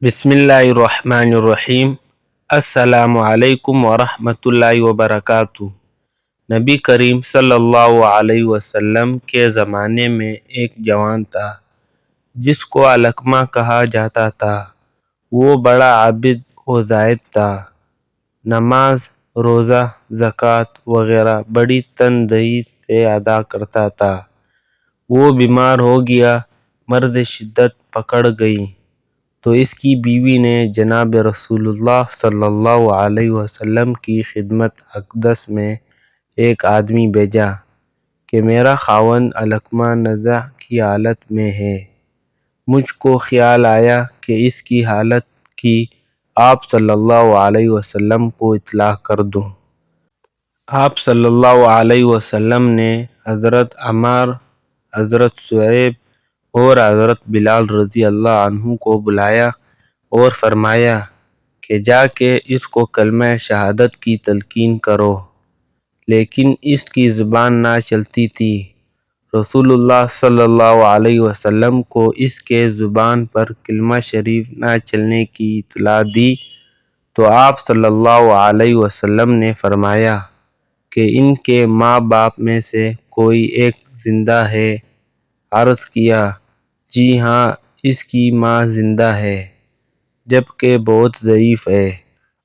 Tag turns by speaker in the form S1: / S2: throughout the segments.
S1: بسم اللہ الرحمن الرحیم۔ السلام علیکم ورحمۃ اللہ وبرکاتہ۔ نبی کریم صلی اللہ علیہ وسلم کے زمانے میں ایک جوان تھا جس کو علقمہ کہا جاتا تھا۔ وہ بڑا عابد و زاہد تھا، نماز، روزہ، زکوٰۃ وغیرہ بڑی تندہی سے ادا کرتا تھا۔ وہ بیمار ہو گیا، مرض شدت پکڑ گئی تو اس کی بیوی نے جناب رسول اللہ صلی اللہ علیہ وسلم کی خدمت اقدس میں ایک آدمی بھیجا کہ میرا خاوند علقمہ نزع کی حالت میں ہے۔ مجھ کو خیال آیا کہ اس کی حالت کی آپ صلی اللہ علیہ وسلم کو اطلاع کر دوں۔ آپ صلی اللہ علیہ وسلم نے حضرت عمار، حضرت صہیب اور حضرت بلال رضی اللہ عنہ کو بلایا اور فرمایا کہ جا کے اس کو کلمہ شہادت کی تلقین کرو، لیکن اس کی زبان نہ چلتی تھی۔ رسول اللہ صلی اللہ علیہ وسلم کو اس کے زبان پر کلمہ شریف نہ چلنے کی اطلاع دی تو آپ صلی اللہ علیہ وسلم نے فرمایا کہ ان کے ماں باپ میں سے کوئی ایک زندہ ہے؟ عرض کیا جی ہاں، اس کی ماں زندہ ہے جبکہ بہت ضعیف ہے۔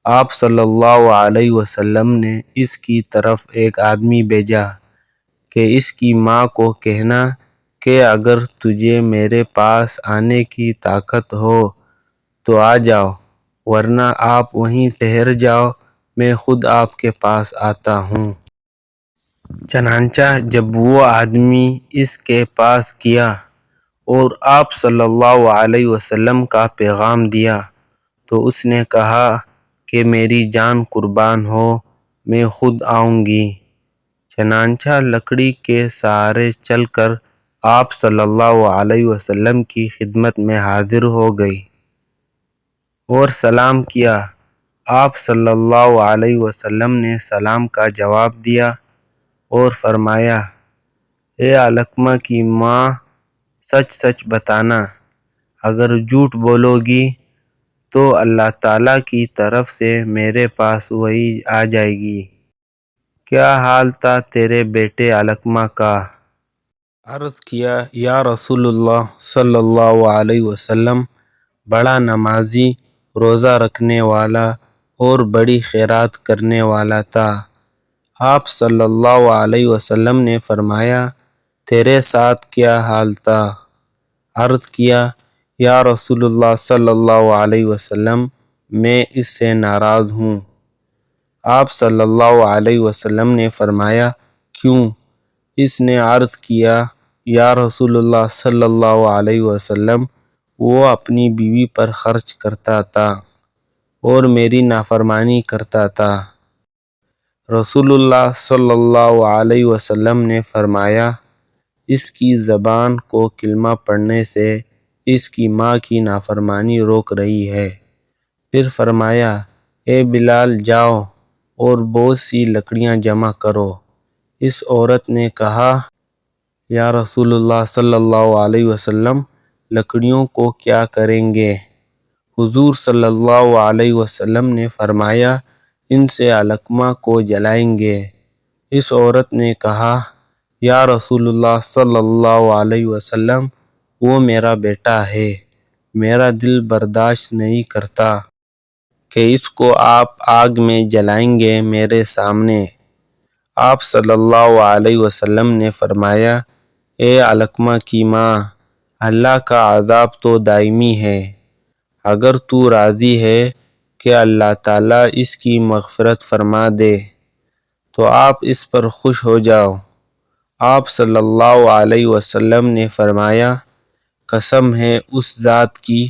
S1: آپ صلی اللہ علیہ وسلم نے اس کی طرف ایک آدمی بھیجا کہ اس کی ماں کو کہنا کہ اگر تجھے میرے پاس آنے کی طاقت ہو تو آ جاؤ، ورنہ آپ وہیں ٹھہر جاؤ، میں خود آپ کے پاس آتا ہوں۔ چنانچہ جب وہ آدمی اس کے پاس گیا اور آپ صلی اللہ علیہ وسلم کا پیغام دیا تو اس نے کہا کہ میری جان قربان ہو، میں خود آؤں گی۔ چنانچہ لکڑی کے سہارے چل کر آپ صلی اللہ علیہ وسلم کی خدمت میں حاضر ہو گئی اور سلام کیا۔ آپ صلی اللہ علیہ وسلم نے سلام کا جواب دیا اور فرمایا، اے علقمہ کی ماں، سچ سچ بتانا، اگر جھوٹ بولو گی تو اللہ تعالیٰ کی طرف سے میرے پاس وحی آ جائے گی۔ کیا حال تھا تیرے بیٹے علقمہ کا؟ عرض کیا یا رسول اللہ صلی اللہ علیہ وسلم، بڑا نمازی، روزہ رکھنے والا اور بڑی خیرات کرنے والا تھا۔ آپ صلی اللہ علیہ وسلم نے فرمایا تیرے ساتھ کیا حال تھا؟ عرض کیا یا رسول اللہ صلی اللہ علیہ وسلم، میں اس سے ناراض ہوں۔ آپ صلی اللہ علیہ وسلم نے فرمایا کیوں؟ اس نے عرض کیا یا رسول اللہ صلی اللہ علیہ وسلم، وہ اپنی بیوی پر خرچ کرتا تھا اور میری نافرمانی کرتا تھا۔ رسول اللہ صلی اللہ علیہ وسلم نے فرمایا اس کی زبان کو کلمہ پڑھنے سے اس کی ماں کی نافرمانی روک رہی ہے۔ پھر فرمایا اے بلال، جاؤ اور بہت سی لکڑیاں جمع کرو۔ اس عورت نے کہا یا رسول اللہ صلی اللہ علیہ وسلم، لکڑیوں کو کیا کریں گے؟ حضور صلی اللہ علیہ وسلم نے فرمایا ان سے علقمہ کو جلائیں گے۔ اس عورت نے کہا یا رسول اللہ صلی اللہ علیہ وسلم، وہ میرا بیٹا ہے، میرا دل برداشت نہیں کرتا کہ اس کو آپ آگ میں جلائیں گے میرے سامنے۔ آپ صلی اللہ علیہ وسلم نے فرمایا اے علقمہ کی ماں، اللہ کا عذاب تو دائمی ہے، اگر تو راضی ہے کہ اللہ تعالیٰ اس کی مغفرت فرما دے تو آپ اس پر خوش ہو جاؤ۔ آپ صلی اللہ علیہ وسلم نے فرمایا قسم ہے اس ذات کی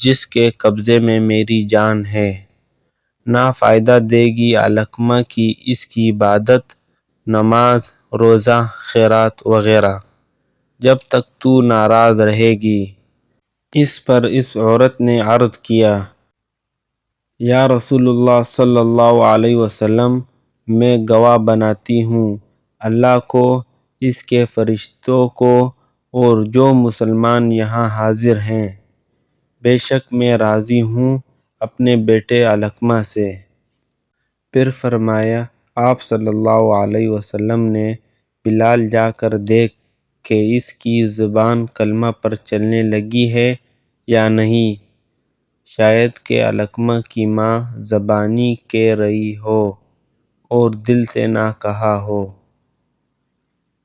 S1: جس کے قبضے میں میری جان ہے، نہ فائدہ دے گی علقمہ کی اس کی عبادت، نماز، روزہ، خیرات وغیرہ، جب تک تو ناراض رہے گی۔ اس پر اس عورت نے عرض کیا یا رسول اللہ صلی اللہ علیہ وسلم، میں گواہ بناتی ہوں اللہ کو، اس کے فرشتوں کو اور جو مسلمان یہاں حاضر ہیں، بے شک میں راضی ہوں اپنے بیٹے علقمہ سے۔ پھر فرمایا آپ صلی اللہ علیہ وسلم نے بلال جا کر دیکھ کہ اس کی زبان کلمہ پر چلنے لگی ہے یا نہیں، شاید کہ علقمہ کی ماں زبانی کہہ رہی ہو اور دل سے نہ کہا ہو۔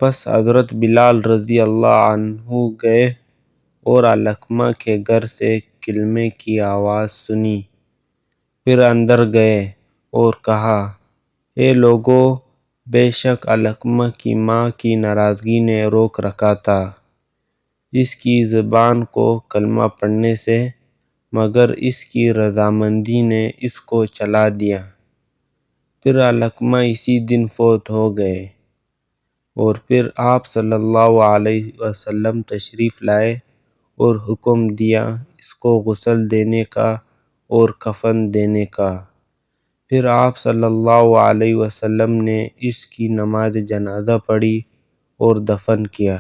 S1: پس حضرت بلال رضی اللہ عنہ گئے اور علقمہ کے گھر سے کلمے کی آواز سنی۔ پھر اندر گئے اور کہا، اے لوگو، بے شک علقمہ کی ماں کی ناراضگی نے روک رکھا تھا اس کی زبان کو کلمہ پڑھنے سے، مگر اس کی رضامندی نے اس کو چلا دیا۔ پھر علقمہ اسی دن فوت ہو گئے، اور پھر آپ صلی اللہ علیہ وسلم تشریف لائے اور حکم دیا اس کو غسل دینے کا اور کفن دینے کا۔ پھر آپ صلی اللہ علیہ وسلم نے اس کی نماز جنازہ پڑھی اور دفن کیا۔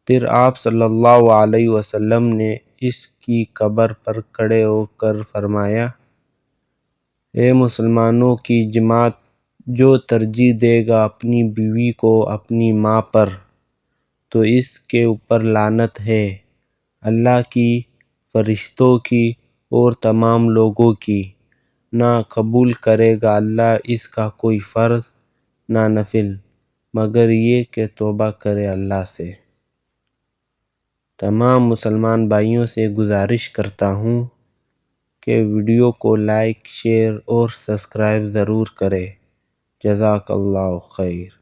S1: پھر آپ صلی اللہ علیہ وسلم نے اس کی قبر پر کھڑے ہو کر فرمایا، اے مسلمانوں کی جماعت، جو ترجیح دے گا اپنی بیوی کو اپنی ماں پر تو اس کے اوپر لعنت ہے، اللہ کی، فرشتوں کی اور تمام لوگوں کی۔ نہ قبول کرے گا اللہ اس کا کوئی فرض نہ نفل، مگر یہ کہ توبہ کرے اللہ سے۔ تمام مسلمان بھائیوں سے گزارش کرتا ہوں کہ ویڈیو کو لائک، شیئر اور سبسکرائب ضرور کریں۔ جزاک اللہ خیر۔